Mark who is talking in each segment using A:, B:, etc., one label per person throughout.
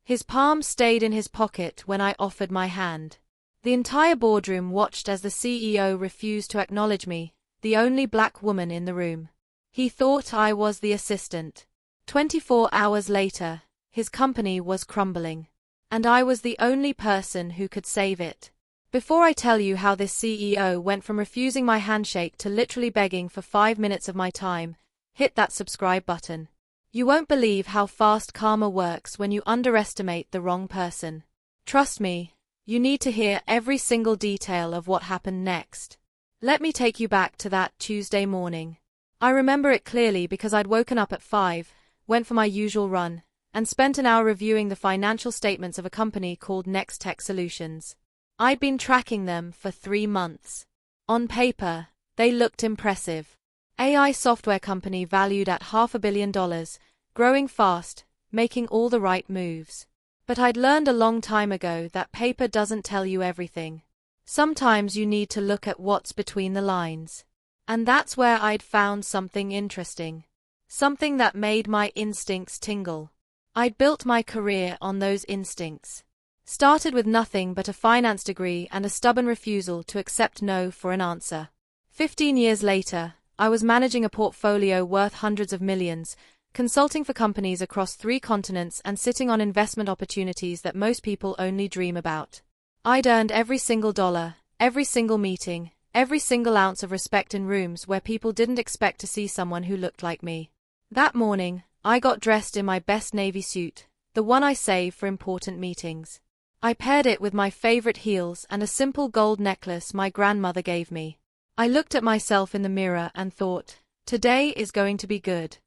A: His palm stayed in his pocket when I offered my hand. The entire boardroom watched as the CEO refused to acknowledge me, the only black woman in the room. He thought I was the assistant. 24 hours later, his company was crumbling. And I was the only person who could save it. Before I tell you how this CEO went from refusing my handshake to literally begging for 5 minutes of my time, hit that subscribe button. You won't believe how fast karma works when you underestimate the wrong person. Trust me, you need to hear every single detail of what happened next. Let me take you back to that Tuesday morning. I remember it clearly because I'd woken up at 5, went for my usual run, and spent an hour reviewing the financial statements of a company called Next Tech Solutions. I'd been tracking them for 3 months. On paper, they looked impressive. AI software company valued at $500 million, growing fast, making all the right moves. But I'd learned a long time ago that paper doesn't tell you everything. Sometimes you need to look at what's between the lines. And that's where I'd found something interesting. Something that made my instincts tingle. I'd built my career on those instincts. Started with nothing but a finance degree and a stubborn refusal to accept no for an answer. 15 years later, I was managing a portfolio worth hundreds of millions, consulting for companies across 3 continents and sitting on investment opportunities that most people only dream about. I'd earned every single dollar, every single meeting, every single ounce of respect in rooms where people didn't expect to see someone who looked like me. That morning, I got dressed in my best navy suit, the one I save for important meetings. I paired it with my favorite heels and a simple gold necklace my grandmother gave me. I looked at myself in the mirror and thought, today is going to be good.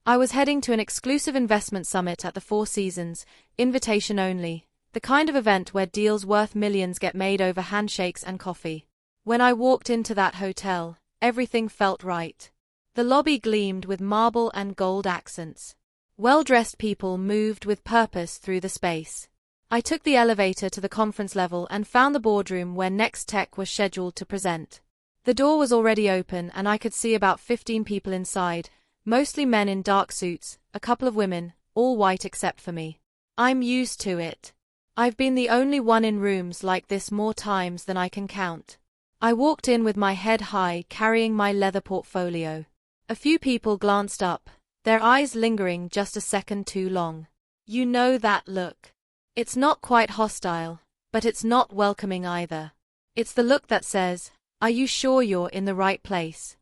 A: I was heading to an exclusive investment summit at the Four Seasons, invitation only, the kind of event where deals worth millions get made over handshakes and coffee. When I walked into that hotel, everything felt right. The lobby gleamed with marble and gold accents. Well-dressed people moved with purpose through the space. I took the elevator to the conference level and found the boardroom where Next Tech was scheduled to present. The door was already open and I could see about 15 people inside, mostly men in dark suits, a couple of women, all white except for me. I'm used to it. I've been the only one in rooms like this more times than I can count. I walked in with my head high, carrying my leather portfolio. A few people glanced up, their eyes lingering just a second too long. You know that look. It's not quite hostile, but it's not welcoming either. It's the look that says, are you sure you're in the right place?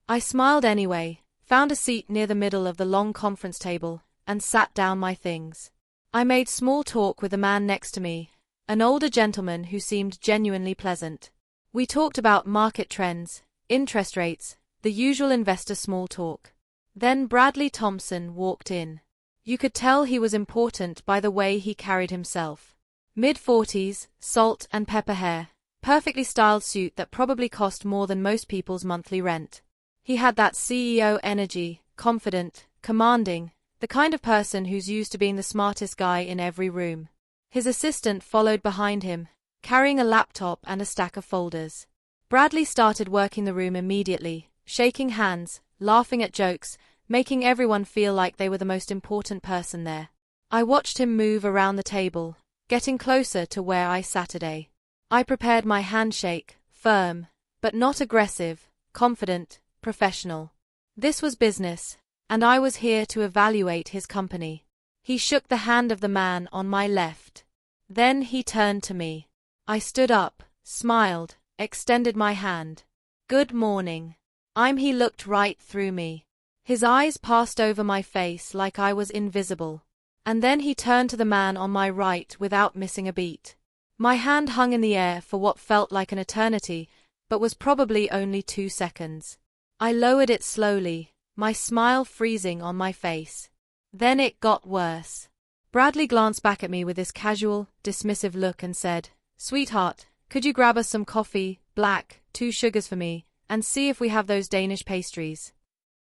A: I smiled anyway, found a seat near the middle of the long conference table, and sat down my things. I made small talk with the man next to me, an older gentleman who seemed genuinely pleasant. We talked about market trends, interest rates, the usual investor small talk. Then Bradley Thompson walked in. You could tell he was important by the way he carried himself. Mid-40s, salt and pepper hair, perfectly styled suit that probably cost more than most people's monthly rent. He had that CEO energy, confident, commanding, the kind of person who's used to being the smartest guy in every room. His assistant followed behind him, carrying a laptop and a stack of folders. Bradley started working the room immediately, shaking hands, laughing at jokes, making everyone feel like they were the most important person there. I watched him move around the table, getting closer to where I sat today. I prepared my handshake, firm, but not aggressive, confident, professional. This was business, and I was here to evaluate his company. He shook the hand of the man on my left. Then he turned to me. I stood up, smiled, extended my hand. Good morning. He looked right through me. His eyes passed over my face like I was invisible. And then he turned to the man on my right without missing a beat. My hand hung in the air for what felt like an eternity, but was probably only 2 seconds. I lowered it slowly, my smile freezing on my face. Then it got worse. Bradley glanced back at me with this casual, dismissive look and said, "Sweetheart, could you grab us some coffee, black, 2 sugars for me, and see if we have those Danish pastries?"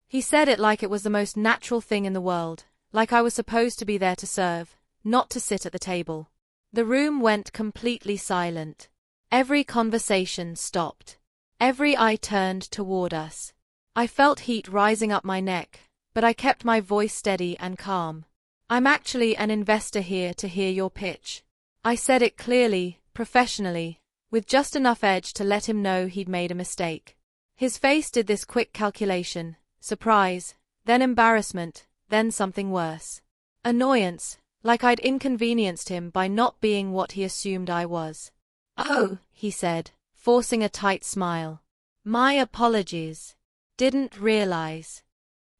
A: He said it like it was the most natural thing in the world, like I was supposed to be there to serve, not to sit at the table. The room went completely silent. Every conversation stopped. Every eye turned toward us. I felt heat rising up my neck, but I kept my voice steady and calm. I'm actually an investor here to hear your pitch. I said it clearly, professionally, with just enough edge to let him know he'd made a mistake. His face did this quick calculation, surprise, then embarrassment, then something worse. Annoyance, like I'd inconvenienced him by not being what he assumed I was. "Oh," he said, forcing a tight smile. "My apologies. Didn't realize."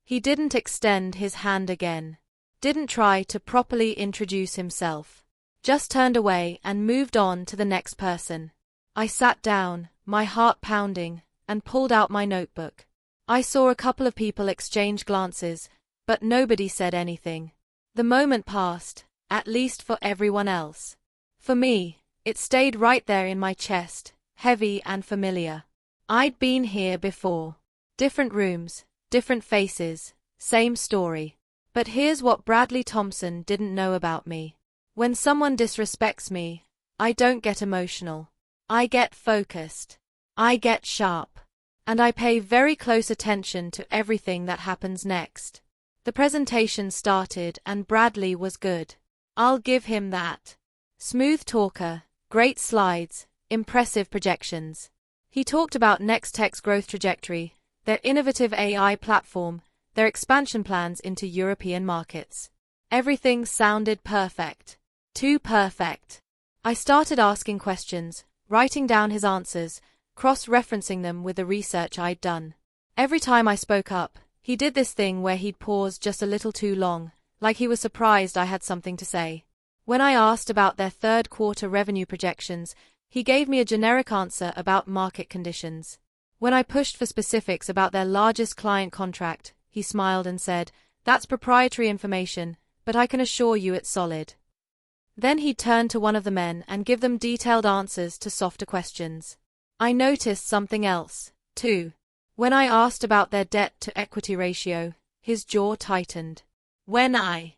A: He didn't extend his hand again. Didn't try to properly introduce himself. Just turned away and moved on to the next person. I sat down, my heart pounding, and pulled out my notebook. I saw a couple of people exchange glances, but nobody said anything. The moment passed, at least for everyone else. For me, it stayed right there in my chest, heavy and familiar. I'd been here before. Different rooms, different faces, same story. But here's what Bradley Thompson didn't know about me. When someone disrespects me, I don't get emotional. I get focused. I get sharp. And I pay very close attention to everything that happens next. The presentation started and Bradley was good. I'll give him that. Smooth talker, great slides, impressive projections. He talked about Nextech's growth trajectory, their innovative AI platform, their expansion plans into European markets. Everything sounded perfect. Too perfect. I started asking questions, writing down his answers, cross-referencing them with the research I'd done. Every time I spoke up, he did this thing where he'd pause just a little too long, like he was surprised I had something to say. When I asked about their third-quarter revenue projections, he gave me a generic answer about market conditions. When I pushed for specifics about their largest client contract, he smiled and said, "That's proprietary information, but I can assure you it's solid." Then he'd turn to one of the men and give them detailed answers to softer questions. I noticed something else, too. When I asked about their debt-to-equity ratio, his jaw tightened. When I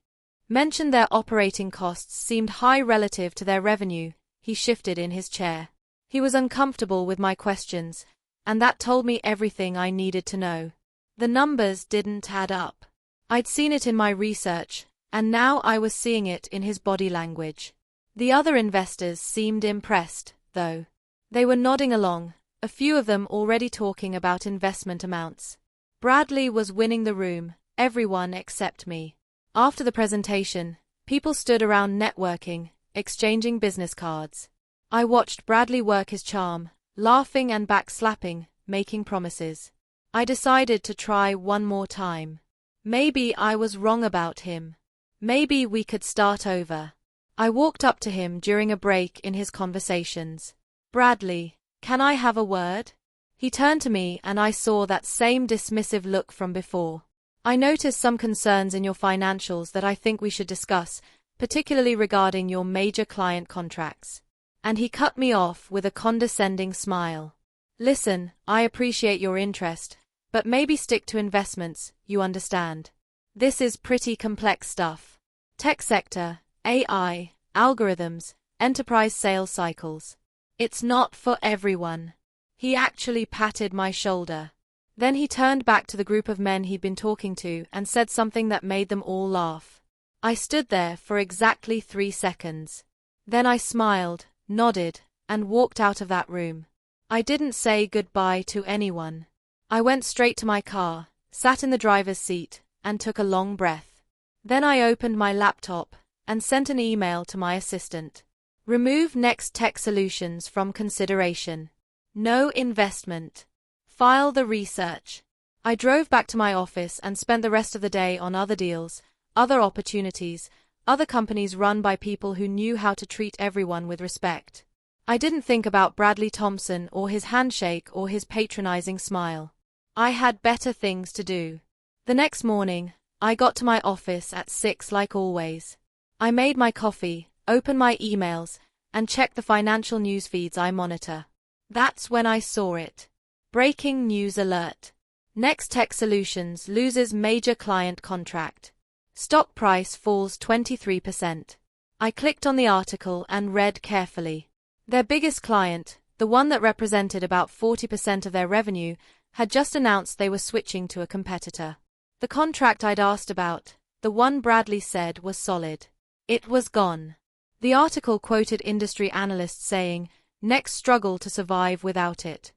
A: mentioned their operating costs seemed high relative to their revenue, he shifted in his chair. He was uncomfortable with my questions, and that told me everything I needed to know. The numbers didn't add up. I'd seen it in my research, and now I was seeing it in his body language. The other investors seemed impressed, though. They were nodding along, a few of them already talking about investment amounts. Bradley was winning the room, everyone except me. After the presentation, people stood around networking, exchanging business cards. I watched Bradley work his charm, laughing and backslapping, making promises. I decided to try one more time. Maybe I was wrong about him. Maybe we could start over. I walked up to him during a break in his conversations. "Bradley, can I have a word?" He turned to me and I saw that same dismissive look from before. "I noticed some concerns in your financials that I think we should discuss, particularly regarding your major client contracts." And he cut me off with a condescending smile. "Listen, I appreciate your interest, but maybe stick to investments, you understand. This is pretty complex stuff. Tech sector, AI, algorithms, enterprise sales cycles. It's not for everyone." He actually patted my shoulder. Then he turned back to the group of men he'd been talking to and said something that made them all laugh. I stood there for exactly 3 seconds. Then I smiled, nodded, and walked out of that room. I didn't say goodbye to anyone. I went straight to my car, sat in the driver's seat, and took a long breath. Then I opened my laptop and sent an email to my assistant. Remove Nextech Solutions from consideration. No investment. File the research. I drove back to my office and spent the rest of the day on other deals, other opportunities, other companies run by people who knew how to treat everyone with respect. I didn't think about Bradley Thompson or his handshake or his patronizing smile. I had better things to do. The next morning, I got to my office at 6 like always. I made my coffee, opened my emails, and checked the financial news feeds I monitor. That's when I saw it. Breaking news alert. Nextech Solutions loses major client contract. Stock price falls 23%. I clicked on the article and read carefully. Their biggest client, the one that represented about 40% of their revenue, had just announced they were switching to a competitor. The contract I'd asked about, The one Bradley said was solid. It was gone. The article quoted industry analysts saying, "Next struggle to survive without it."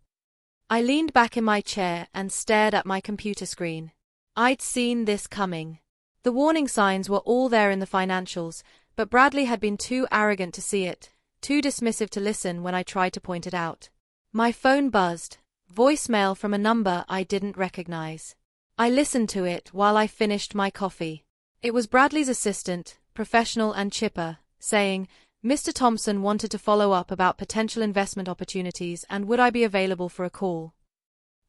A: I leaned back in my chair and stared at my computer screen. I'd seen this coming. The warning signs were all there in the financials, but Bradley had been too arrogant to see it, too dismissive to listen when I tried to point it out. My phone buzzed, voicemail from a number I didn't recognize. I listened to it while I finished my coffee. It was Bradley's assistant, professional and chipper, saying, "Mr. Thompson wanted to follow up about potential investment opportunities and would I be available for a call?"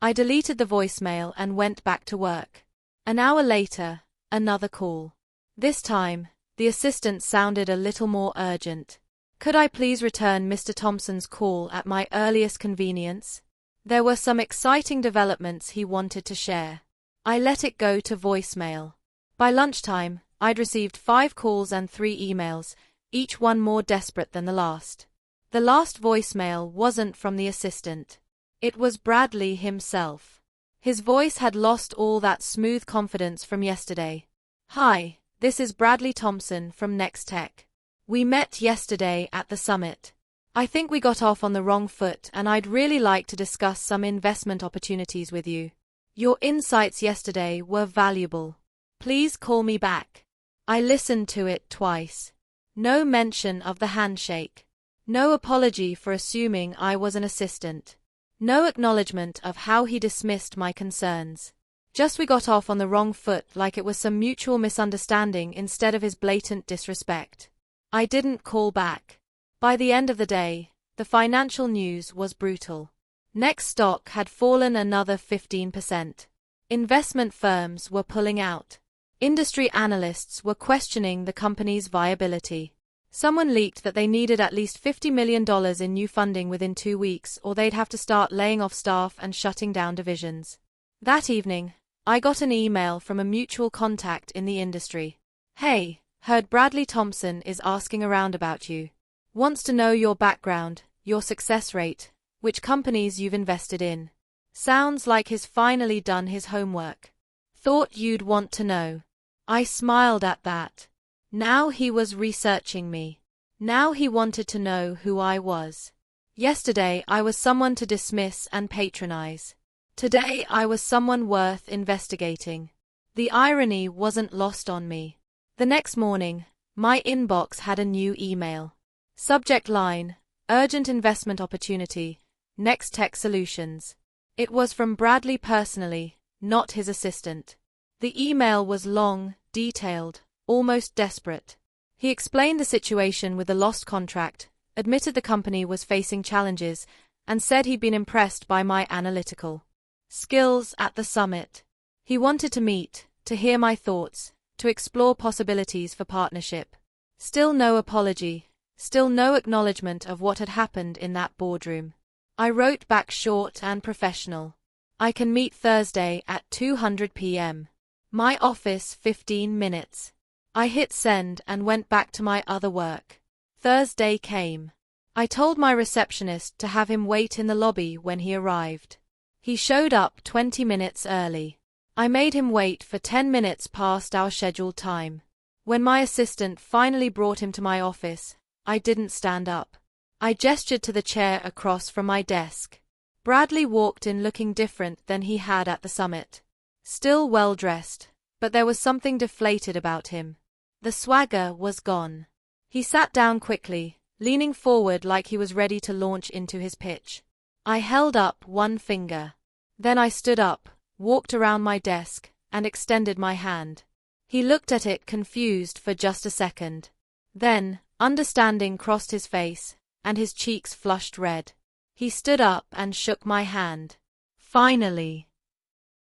A: I deleted the voicemail and went back to work. An hour later, another call. This time, the assistant sounded a little more urgent. "Could I please return Mr. Thompson's call at my earliest convenience?" There were some exciting developments he wanted to share. I let it go to voicemail. By lunchtime, I'd received 5 calls and 3 emails, each one more desperate than the last. The last voicemail wasn't from the assistant. It was Bradley himself. His voice had lost all that smooth confidence from yesterday. "Hi, this is Bradley Thompson from Next Tech. We met yesterday at the summit. I think we got off on the wrong foot and I'd really like to discuss some investment opportunities with you. Your insights yesterday were valuable. Please call me back." I listened to it twice. No mention of the handshake. No apology for assuming I was an assistant. No acknowledgement of how he dismissed my concerns. Just we got off on the wrong foot like it was some mutual misunderstanding instead of his blatant disrespect. I didn't call back. By the end of the day, the financial news was brutal. Next stock had fallen another 15%. Investment firms were pulling out. Industry analysts were questioning the company's viability. Someone leaked that they needed at least $50 million in new funding within 2 weeks or they'd have to start laying off staff and shutting down divisions. That evening, I got an email from a mutual contact in the industry. "Hey, heard Bradley Thompson is asking around about you. Wants to know your background, your success rate, which companies you've invested in. Sounds like he's finally done his homework. Thought you'd want to know." I smiled at that. Now he was researching me. Now he wanted to know who I was. Yesterday I was someone to dismiss and patronize. Today I was someone worth investigating. The irony wasn't lost on me. The next morning, my inbox had a new email. Subject line, "Urgent investment opportunity, Next Tech Solutions." It was from Bradley personally, not his assistant. The email was long, detailed, almost desperate. He explained the situation with the lost contract, admitted the company was facing challenges, and said he'd been impressed by my analytical skills at the summit. He wanted to meet, to hear my thoughts, to explore possibilities for partnership. Still no apology, still no acknowledgement of what had happened in that boardroom. I wrote back short and professional. "I can meet Thursday at 2:00 p.m. My office 15 minutes. I hit send and went back to my other work. Thursday came. I told my receptionist to have him wait in the lobby when he arrived. He showed up 20 minutes early. I made him wait for 10 minutes past our scheduled time. When my assistant finally brought him to my office, I didn't stand up. I gestured to the chair across from my desk. Bradley walked in looking different than he had at the summit. Still well-dressed, but there was something deflated about him. The swagger was gone. He sat down quickly, leaning forward like he was ready to launch into his pitch. I held up one finger. Then I stood up, walked around my desk, and extended my hand. He looked at it confused for just a second. Then, understanding crossed his face, and his cheeks flushed red. He stood up and shook my hand. "Finally.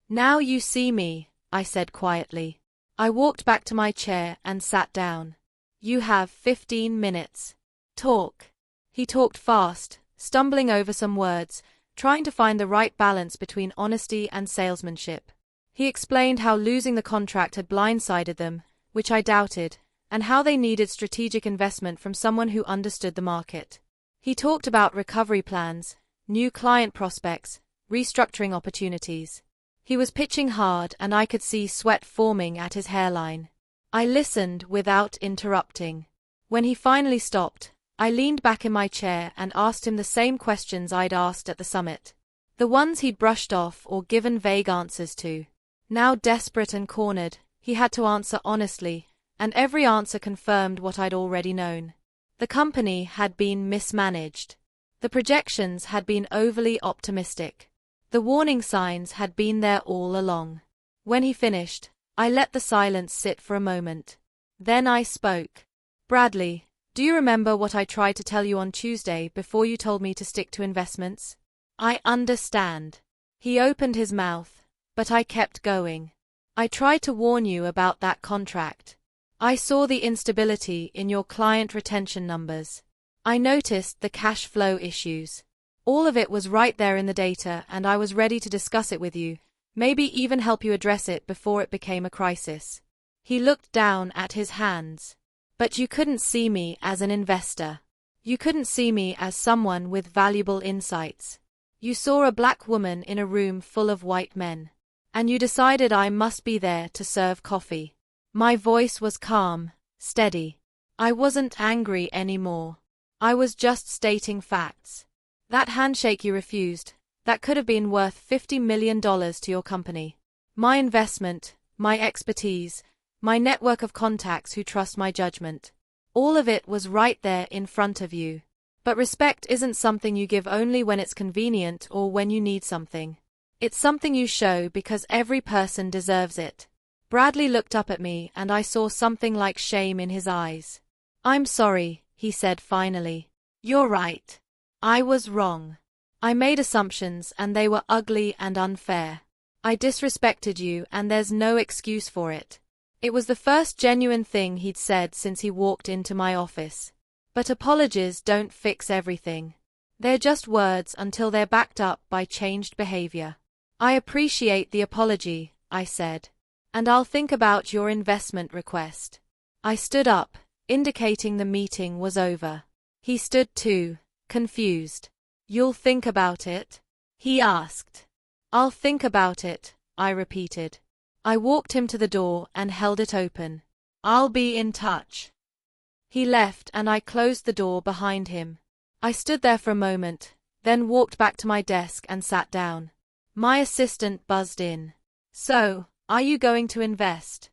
A: Now you see me," I said quietly. I walked back to my chair and sat down. "You have 15 minutes. Talk." He talked fast, stumbling over some words, trying to find the right balance between honesty and salesmanship. He explained how losing the contract had blindsided them, which I doubted, and how they needed strategic investment from someone who understood the market. He talked about recovery plans, new client prospects, restructuring opportunities. He was pitching hard and I could see sweat forming at his hairline. I listened without interrupting. When he finally stopped, I leaned back in my chair and asked him the same questions I'd asked at the summit. The ones he'd brushed off or given vague answers to. Now desperate and cornered, he had to answer honestly, and every answer confirmed what I'd already known. The company had been mismanaged. The projections had been overly optimistic. The warning signs had been there all along. When he finished, I let the silence sit for a moment. Then I spoke. Bradley, do you remember what I tried to tell you on Tuesday before you told me to stick to investments? I understand. He opened his mouth, but I kept going. I tried to warn you about that contract. I saw the instability in your client retention numbers. I noticed the cash flow issues. All of it was right there in the data, and I was ready to discuss it with you, maybe even help you address it before it became a crisis. He looked down at his hands. But you couldn't see me as an investor. You couldn't see me as someone with valuable insights. You saw a black woman in a room full of white men. And you decided I must be there to serve coffee. My voice was calm, steady. I wasn't angry anymore. I was just stating facts. That handshake you refused, that could have been worth $50 million to your company. My investment, my expertise, my network of contacts who trust my judgment. All of it was right there in front of you. But respect isn't something you give only when it's convenient or when you need something. It's something you show because every person deserves it. Bradley looked up at me and I saw something like shame in his eyes. I'm sorry, he said finally. You're right. I was wrong. I made assumptions and they were ugly and unfair. I disrespected you and there's no excuse for it. It was the first genuine thing he'd said since he walked into my office. But apologies don't fix everything. They're just words until they're backed up by changed behavior. I appreciate the apology, I said. And I'll think about your investment request. I stood up, indicating the meeting was over. He stood too, confused. You'll think about it? He asked. I'll think about it, I repeated. I walked him to the door and held it open. I'll be in touch. He left and I closed the door behind him. I stood there for a moment, then walked back to my desk and sat down. My assistant buzzed in. So, are you going to invest?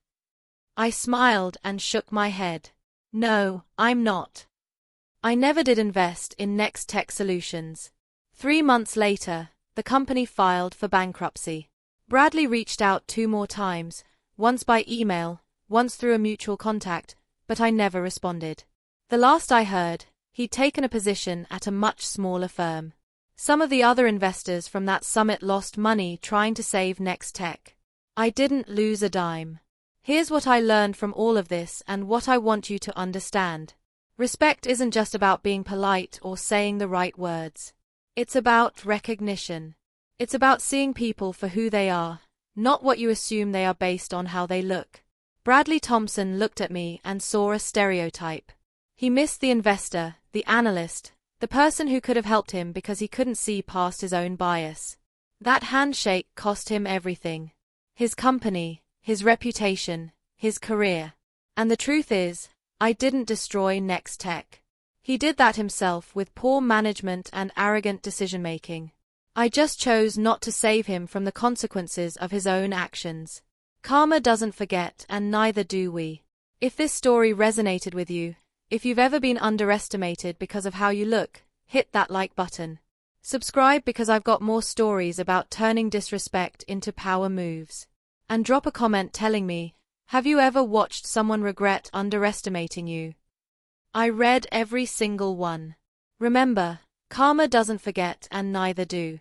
A: I smiled and shook my head. No, I'm not. I never did invest in Next Tech Solutions. 3 months later, the company filed for bankruptcy. Bradley reached out 2 more times, once by email, once through a mutual contact, but I never responded. The last I heard, he'd taken a position at a much smaller firm. Some of the other investors from that summit lost money trying to save Next Tech. I didn't lose a dime. Here's what I learned from all of this and what I want you to understand. Respect isn't just about being polite or saying the right words. It's about recognition. It's about seeing people for who they are, not what you assume they are based on how they look. Bradley Thompson looked at me and saw a stereotype. He missed the investor, the analyst, the person who could have helped him because he couldn't see past his own bias. That handshake cost him everything. His company, his reputation, his career. And the truth is, I didn't destroy Next Tech. He did that himself with poor management and arrogant decision-making. I just chose not to save him from the consequences of his own actions. Karma doesn't forget, and neither do we. If this story resonated with you, if you've ever been underestimated because of how you look, hit that like button. Subscribe because I've got more stories about turning disrespect into power moves. And drop a comment telling me, have you ever watched someone regret underestimating you? I read every single one. Remember, karma doesn't forget and neither do